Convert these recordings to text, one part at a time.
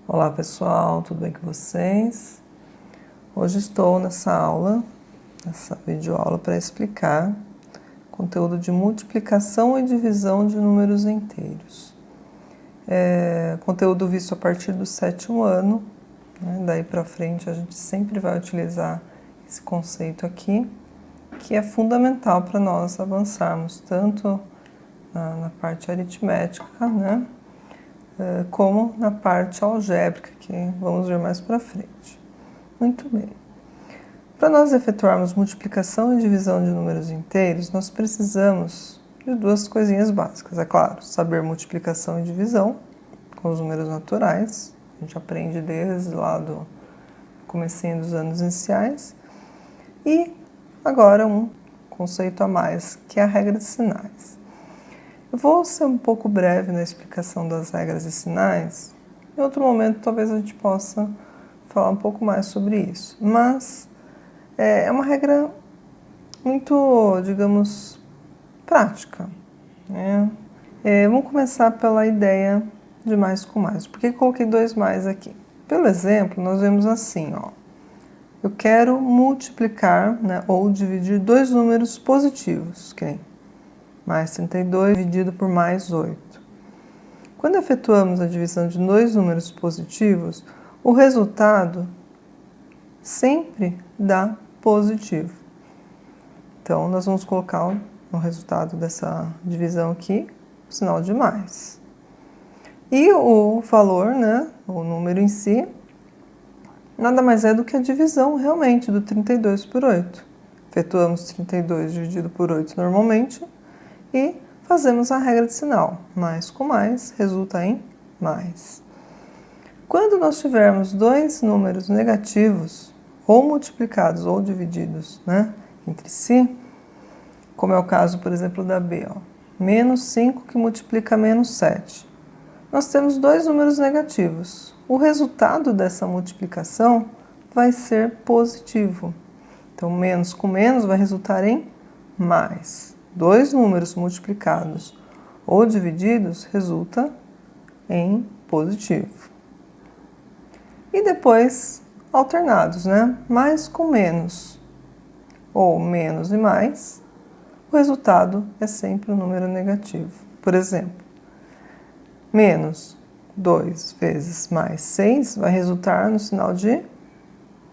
Olá pessoal, tudo bem com vocês? Hoje estou nessa videoaula para explicar conteúdo de multiplicação e divisão de números inteiros. Conteúdo visto a partir do 7º ano, né? Daí para frente a gente sempre vai utilizar esse conceito aqui, que é fundamental para nós avançarmos tanto na parte aritmética, né? Como na parte algébrica, que vamos ver mais para frente. Muito bem. Para nós efetuarmos multiplicação e divisão de números inteiros, nós precisamos de duas coisinhas básicas. É claro, saber multiplicação e divisão com os números naturais. A gente aprende desde lá do comecinho dos anos iniciais. E agora um conceito a mais, que é a regra de sinais. Eu vou ser um pouco breve na explicação das regras e sinais. Em outro momento, talvez a gente possa falar um pouco mais sobre isso. Mas é uma regra muito, digamos, prática, né? Vamos começar pela ideia de mais com mais. Por que coloquei 2 mais aqui? Pelo exemplo, nós vemos assim, ó. Eu quero multiplicar, né, ou dividir 2 números positivos, que nem mais 32 dividido por mais 8. Quando efetuamos a divisão de 2 números positivos, o resultado sempre dá positivo. Então, nós vamos colocar no resultado dessa divisão aqui o sinal de mais. E o valor, né, o número em si, nada mais é do que a divisão realmente do 32 por 8. Efetuamos 32 dividido por 8 normalmente e fazemos a regra de sinal. Mais com mais resulta em mais. Quando nós tivermos 2 números negativos, ou multiplicados ou divididos, né, entre si, como é o caso, por exemplo, da B, ó, menos 5 que multiplica menos 7. Nós temos 2 números negativos. O resultado dessa multiplicação vai ser positivo. Então, menos com menos vai resultar em mais. 2 números multiplicados ou divididos resulta em positivo. E depois, alternados, né? Mais com menos ou menos e mais, o resultado é sempre um número negativo. Por exemplo, menos 2 vezes mais 6 vai resultar no sinal de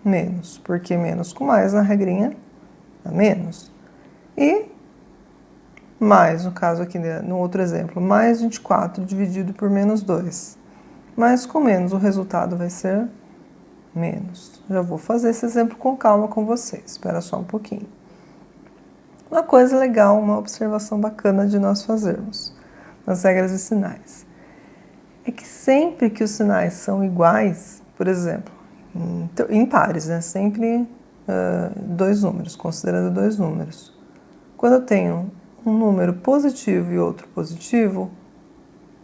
menos, porque menos com mais na regrinha dá menos. E mais, no caso aqui, no outro exemplo, mais 24 dividido por menos 2. Mais com menos, o resultado vai ser menos. Já vou fazer esse exemplo com calma com vocês, espera só um pouquinho. Uma coisa legal, uma observação bacana de nós fazermos nas regras de sinais é que sempre que os sinais são iguais, por exemplo, em pares, né? Sempre 2 números, considerando 2 números. Quando eu tenho um número positivo e outro positivo,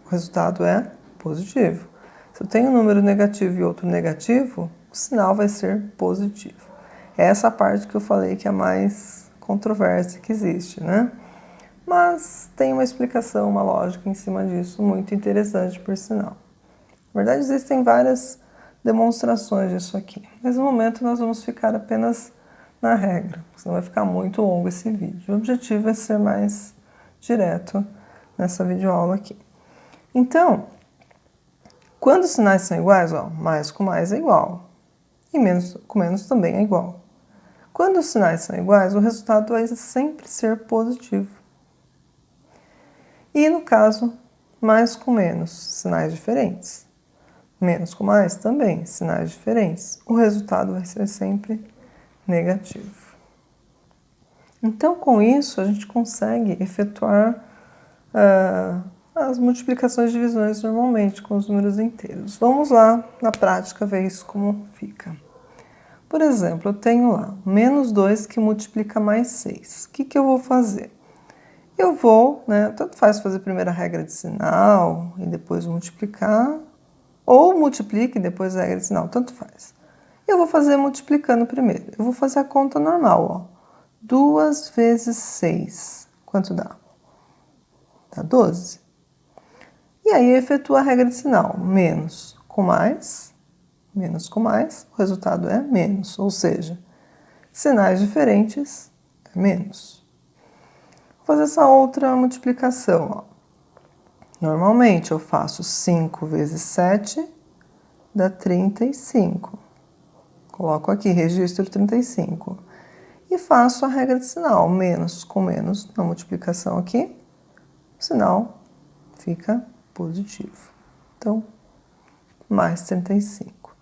o resultado é positivo. Se eu tenho um número negativo e outro negativo, o sinal vai ser positivo. É essa parte que eu falei que é a mais controversa que existe, né? Mas tem uma explicação, uma lógica em cima disso, muito interessante por sinal. Na verdade, existem várias demonstrações disso aqui, mas no momento nós vamos ficar apenas na regra, senão vai ficar muito longo esse vídeo. O objetivo é ser mais direto nessa videoaula aqui. Então, quando os sinais são iguais, ó, mais com mais é igual, e menos com menos também é igual. Quando os sinais são iguais, o resultado vai sempre ser positivo. E no caso, mais com menos, sinais diferentes. Menos com mais também, sinais diferentes. O resultado vai ser sempre negativo. Então, com isso, a gente consegue efetuar as multiplicações e divisões normalmente com os números inteiros. Vamos lá, na prática, ver isso como fica. Por exemplo, eu tenho lá menos 2 que multiplica mais 6. O que eu vou fazer? Eu vou, né, tanto faz fazer primeiro a regra de sinal e depois multiplicar, ou multiplique e depois a regra de sinal, tanto faz. Eu vou fazer multiplicando primeiro. Eu vou fazer a conta normal, ó. 2 vezes 6, quanto dá? Dá 12. E aí eu efetuo a regra de sinal, menos com mais, menos com mais, o resultado é menos, ou seja, sinais diferentes é menos. Vou fazer essa outra multiplicação, ó. Normalmente eu faço 5 vezes 7 dá 35. Coloco aqui, registro 35. E faço a regra de sinal, menos com menos na multiplicação aqui, o sinal fica positivo. Então, mais 35.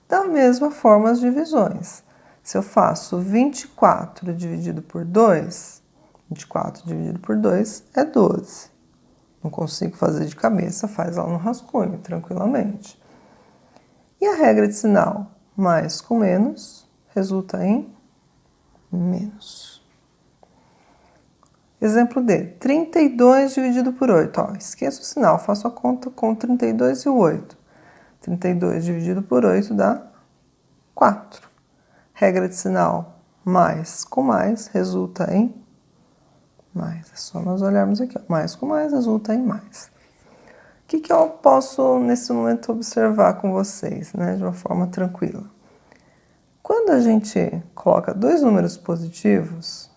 Da mesma forma as divisões. Se eu faço 24 dividido por 2, 24 dividido por 2 é 12. Não consigo fazer de cabeça, faz lá no rascunho, tranquilamente. E a regra de sinal, mais com menos, resulta em menos. Exemplo D, 32 dividido por 8. Ó, esqueço o sinal, faço a conta com 32 e o 8. 32 dividido por 8 dá 4. Regra de sinal, mais com mais, resulta em mais. É só nós olharmos aqui, ó. Mais com mais resulta em mais. O que eu posso, nesse momento, observar com vocês, né, de uma forma tranquila? Quando a gente coloca dois números positivos,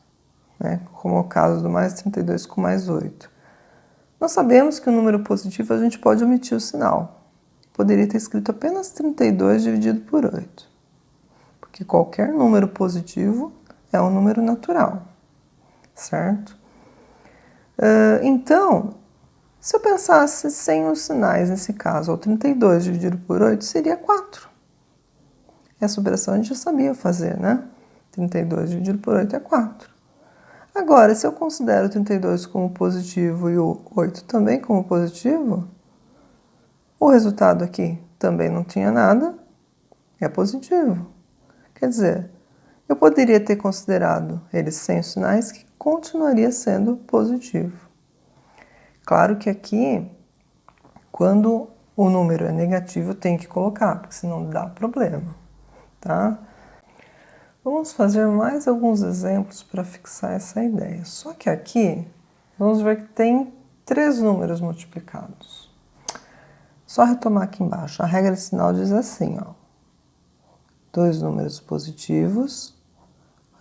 né, como é o caso do mais 32 com mais 8, nós sabemos que o número positivo a gente pode omitir o sinal. Poderia ter escrito apenas 32 dividido por 8, porque qualquer número positivo é um número natural, certo? Então, se eu pensasse sem os sinais nesse caso, o 32 dividido por 8 seria 4. Essa operação a gente já sabia fazer, né? 32 dividido por 8 é 4. Agora, se eu considero o 32 como positivo e o 8 também como positivo, o resultado aqui também não tinha nada, é positivo. Quer dizer, eu poderia ter considerado eles sem os sinais, que continuaria sendo positivo. Claro que aqui, quando o número é negativo, tem que colocar, porque senão dá problema, tá? Vamos fazer mais alguns exemplos para fixar essa ideia. Só que aqui, vamos ver que tem 3 números multiplicados. Só retomar aqui embaixo. A regra de sinal diz assim, ó. 2 números positivos,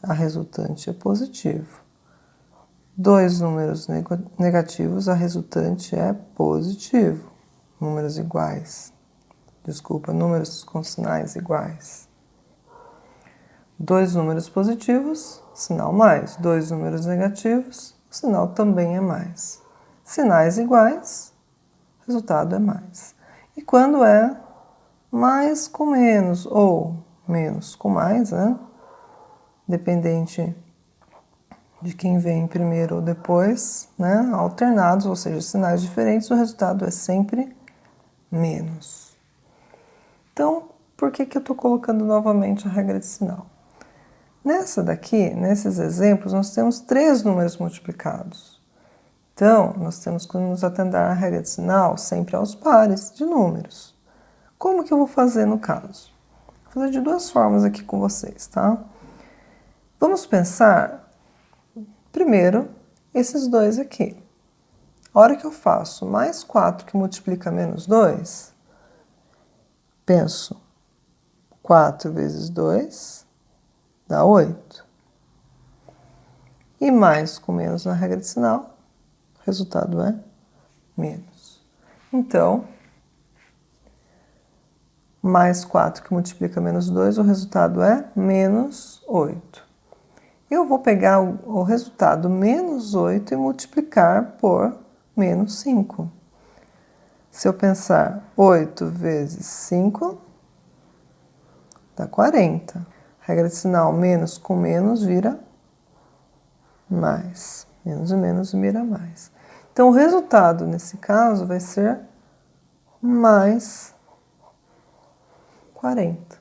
a resultante é positivo. 2 números negativos, a resultante é positivo. Números iguais. Desculpa, números com sinais iguais. 2 números positivos, sinal mais. 2 números negativos, o sinal também é mais. Sinais iguais, resultado é mais. E quando é mais com menos ou menos com mais, né? Dependente de quem vem primeiro ou depois, né? Alternados, ou seja, sinais diferentes, o resultado é sempre menos. Então, por que eu estou colocando novamente a regra de sinal? Nessa daqui, nesses exemplos, nós temos 3 números multiplicados. Então, nós temos que nos atentar à regra de sinal sempre aos pares de números. Como que eu vou fazer no caso? Vou fazer de 2 formas aqui com vocês, tá? Vamos pensar, primeiro, esses 2 aqui. A hora que eu faço mais 4 que multiplica menos 2, penso 4 vezes 2 dá 8. E mais com menos na regra de sinal, o resultado é menos. Então, mais 4 que multiplica menos 2, o resultado é menos 8. Eu vou pegar o resultado menos 8 e multiplicar por menos 5. Se eu pensar 8 vezes 5, dá 40. Regra de sinal, menos com menos vira mais. Menos e menos vira mais. Então, o resultado, nesse caso, vai ser mais 40.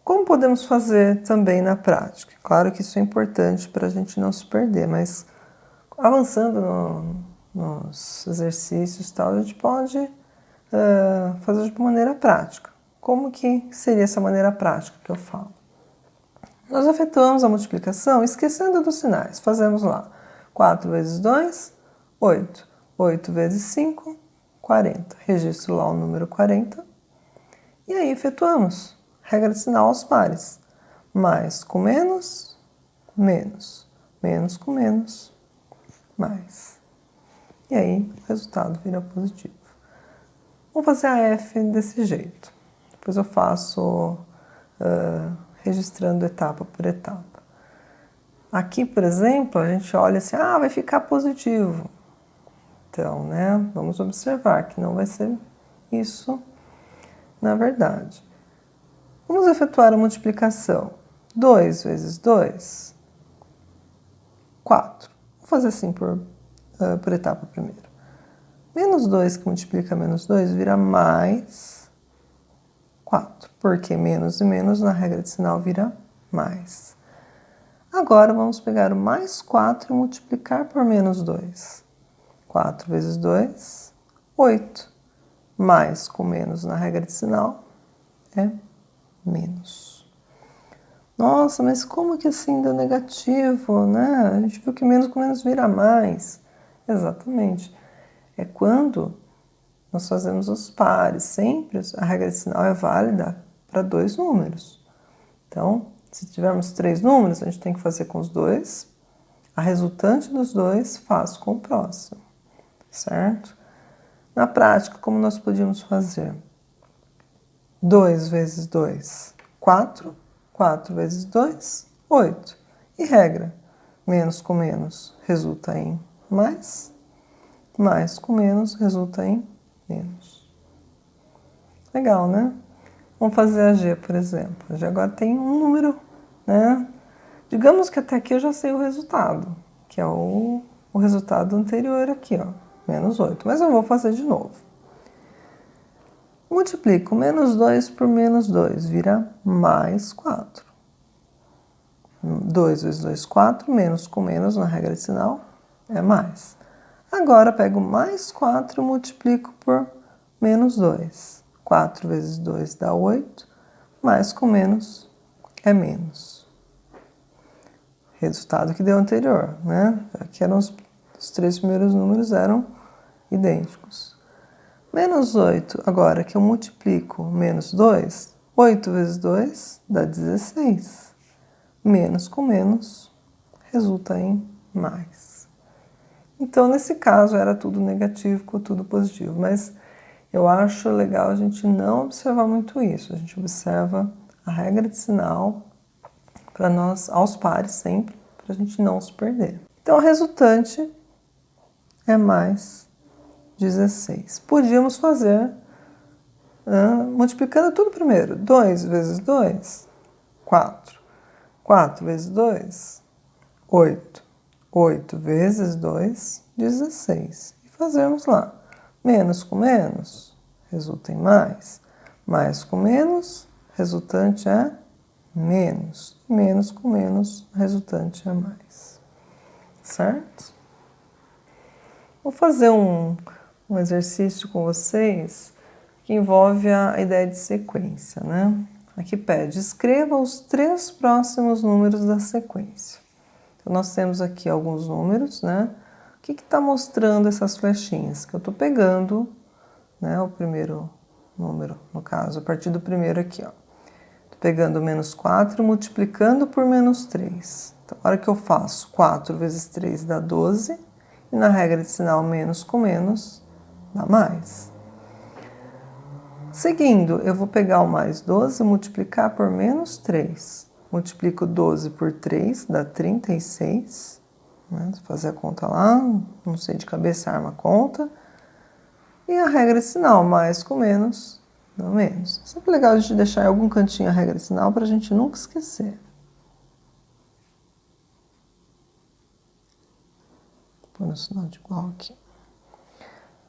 Como podemos fazer também na prática? Claro que isso é importante para a gente não se perder, mas avançando nos exercícios e tal, a gente pode fazer de maneira prática. Como que seria essa maneira prática que eu falo? Nós efetuamos a multiplicação esquecendo dos sinais. Fazemos lá 4 vezes 2, 8. 8 vezes 5, 40. Registro lá o número 40. E aí efetuamos. Regra de sinal aos pares. Mais com menos, menos. Menos com menos, mais. E aí o resultado vira positivo. Vamos fazer a F desse jeito. Depois eu faço registrando etapa por etapa. Aqui, por exemplo, a gente olha assim, vai ficar positivo. Então, né, vamos observar que não vai ser isso na verdade. Vamos efetuar a multiplicação. 2 vezes 2, 4. Vou fazer assim por etapa primeiro. Menos 2 que multiplica menos 2 vira mais 4, porque menos e menos na regra de sinal vira mais. Agora vamos pegar o mais 4 e multiplicar por menos 2. 4 vezes 2, 8. Mais com menos na regra de sinal é menos. Nossa, mas como que assim deu negativo, né? A gente viu que menos com menos vira mais. Exatamente. É quando nós fazemos os pares. Sempre a regra de sinal é válida para 2 números. Então, se tivermos 3 números, a gente tem que fazer com os 2. A resultante dos 2 faz com o próximo, certo? Na prática, como nós podíamos fazer? 2 vezes 2, 4. 4 vezes 2, 8. E regra, menos com menos resulta em mais, mais com menos resulta em menos. Legal, né? Vamos fazer a G, por exemplo. A G agora tem um número, né? Digamos que até aqui eu já sei o resultado, que é o resultado anterior aqui, ó, menos 8. Mas eu vou fazer de novo. Multiplico menos 2 por menos 2, vira mais 4. 2 vezes 2, 4, menos com menos na regra de sinal é mais. Agora pego mais 4 e multiplico por menos 2. 4 vezes 2 dá 8, mais com menos é menos. Resultado que deu anterior, né? Aqui eram os 3 primeiros números eram idênticos. Menos 8, agora que eu multiplico menos 2, 8 vezes 2 dá 16. Menos com menos resulta em mais. Então, nesse caso, era tudo negativo com tudo positivo, mas eu acho legal a gente não observar muito isso. A gente observa a regra de sinal para nós, aos pares sempre, para a gente não se perder. Então, a resultante é mais 16. Podíamos fazer multiplicando tudo primeiro. 2 vezes 2, 4. 4 vezes 2, 8. 8 vezes 2, 16. E fazemos lá. Menos com menos, resulta em mais. Mais com menos, resultante é menos. Menos com menos, resultante é mais. Certo? Vou fazer um exercício com vocês que envolve a ideia de sequência, né? Aqui pede, escreva os 3 próximos números da sequência. Então, nós temos aqui alguns números, né? O que está mostrando essas flechinhas? Que eu estou pegando, né, o primeiro número, no caso, a partir do primeiro aqui, ó. Estou pegando menos 4 e multiplicando por menos 3. Então, a hora que eu faço 4 vezes 3 dá 12, e na regra de sinal menos com menos dá mais. Seguindo, eu vou pegar o mais 12 e multiplicar por menos 3. Multiplico 12 por 3, dá 36. Né? Vou fazer a conta lá, não sei de cabeça, arma a conta. E a regra de sinal, mais com menos, dá menos. É sempre legal a gente deixar em algum cantinho a regra de sinal para a gente nunca esquecer. Vou pôr o sinal de igual aqui.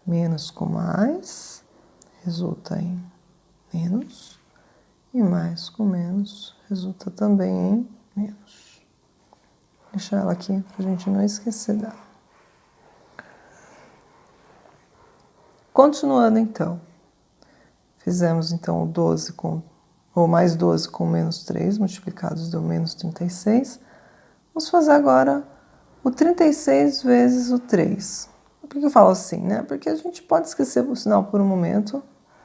Menos com mais resulta em menos, e mais com menos resulta também em menos. Vou deixar ela aqui para a gente não esquecer dela. Continuando então, fizemos então o 12 ou mais 12 com menos 3, multiplicados deu menos 36. Vamos fazer agora o 36 vezes o 3. Por que eu falo assim, né? Porque a gente pode esquecer o sinal por um momento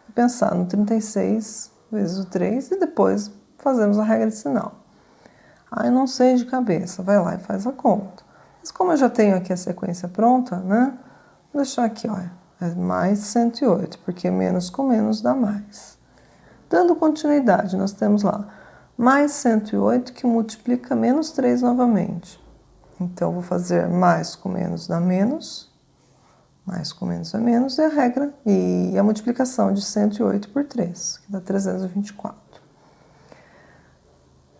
e pensar no 36 vezes o 3 e depois fazemos a regra de sinal. Ah, eu não sei de cabeça, vai lá e faz a conta. Mas como eu já tenho aqui a sequência pronta, né? Vou deixar aqui, olha, é mais 108, porque menos com menos dá mais. Dando continuidade, nós temos lá mais 108 que multiplica menos 3 novamente. Então, vou fazer mais com menos dá menos, mais com menos é menos, e a regra, e a multiplicação de 108 por 3, que dá 324.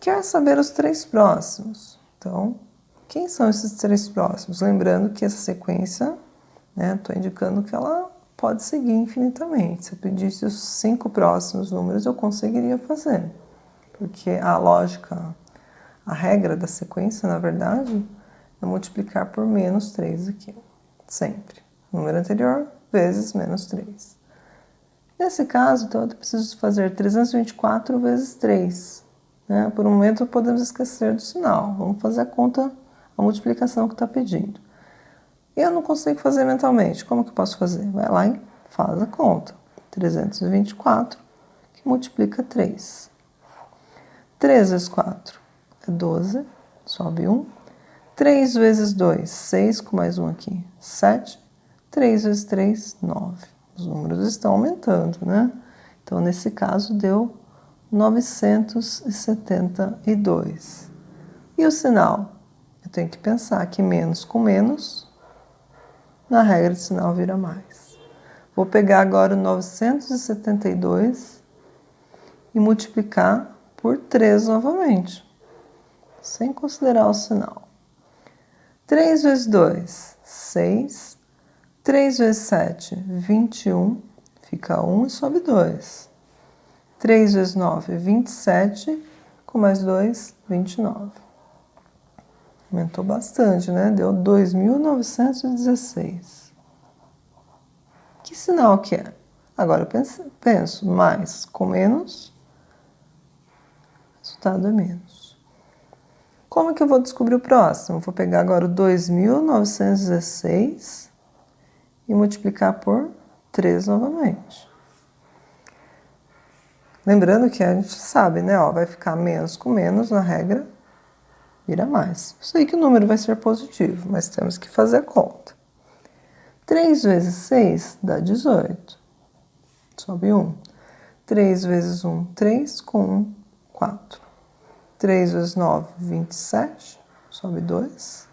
Quer saber os 3 próximos? Então, quem são esses 3 próximos? Lembrando que essa sequência, né, estou indicando que ela pode seguir infinitamente. Se eu pedisse os 5 próximos números, eu conseguiria fazer. Porque a lógica, a regra da sequência, na verdade, é multiplicar por menos 3 aqui. Sempre. Número anterior vezes menos 3. Nesse caso, então, eu preciso fazer 324 vezes 3. Né? Por um momento, podemos esquecer do sinal. Vamos fazer a conta, a multiplicação que está pedindo. Eu não consigo fazer mentalmente. Como que eu posso fazer? Vai lá e faz a conta. 324, que multiplica 3. 3 vezes 4 é 12, sobe 1. 3 vezes 2, 6, com mais 1 aqui, 7. 3 vezes 3, 9. Os números estão aumentando, né? Então, nesse caso, deu 972. E o sinal? Eu tenho que pensar que menos com menos, na regra de sinal vira mais. Vou pegar agora o 972 e multiplicar por 3 novamente, sem considerar o sinal. 3 vezes 2, 6. 3 vezes 7, 21. Fica 1 e sobe 2. 3 vezes 9, 27. Com mais 2, 29. Aumentou bastante, né? Deu 2.916. Que sinal que é? Agora eu penso mais com menos, o resultado é menos. Como é que eu vou descobrir o próximo? Vou pegar agora o 2.916 e multiplicar por 3 novamente. Lembrando que a gente sabe, né? Ó, vai ficar menos com menos na regra, vira mais. Eu sei que o número vai ser positivo, mas temos que fazer a conta. 3 vezes 6 dá 18. Sobe 1. 3 vezes 1, 3. Com 1, 4. 3 vezes 9, 27. Sobe 2.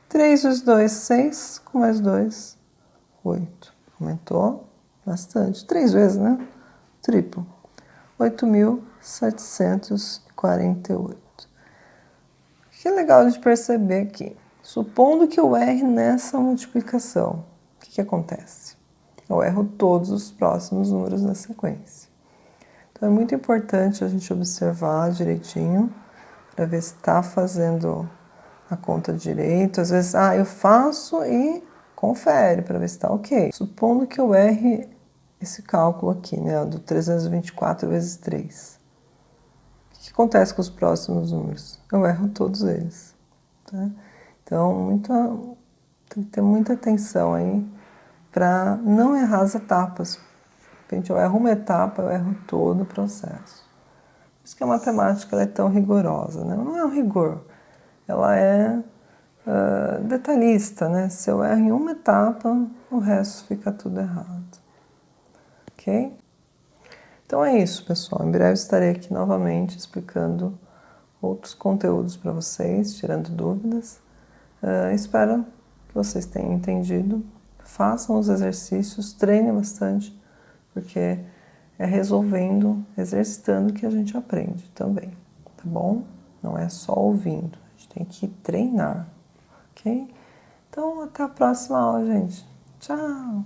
3 vezes 2, 6. Com mais 2, 8. Aumentou bastante. 3 vezes, né? Triplo. 8.748. O que é legal de perceber aqui? Supondo que eu erre nessa multiplicação, o que acontece? Eu erro todos os próximos números da sequência. Então é muito importante a gente observar direitinho para ver se está fazendo a conta direito. Às vezes, eu faço e confere para ver se está ok. Supondo que eu erre esse cálculo aqui, né, do 324 vezes 3. O que acontece com os próximos números? Eu erro todos eles. Tá? Então, tem que ter muita atenção aí para não errar as etapas. De repente, eu erro uma etapa, eu erro todo o processo. Por isso que a matemática ela é tão rigorosa, né? Não é um rigor, ela é detalhista, né? Se eu erro em uma etapa, o resto fica tudo errado. Ok? Então é isso, pessoal. Em breve estarei aqui novamente explicando outros conteúdos para vocês, tirando dúvidas. Espero que vocês tenham entendido. Façam os exercícios, treinem bastante, porque é resolvendo, exercitando que a gente aprende também, tá bom? Não é só ouvindo, a gente tem que treinar, ok? Então, até a próxima aula, gente. Tchau!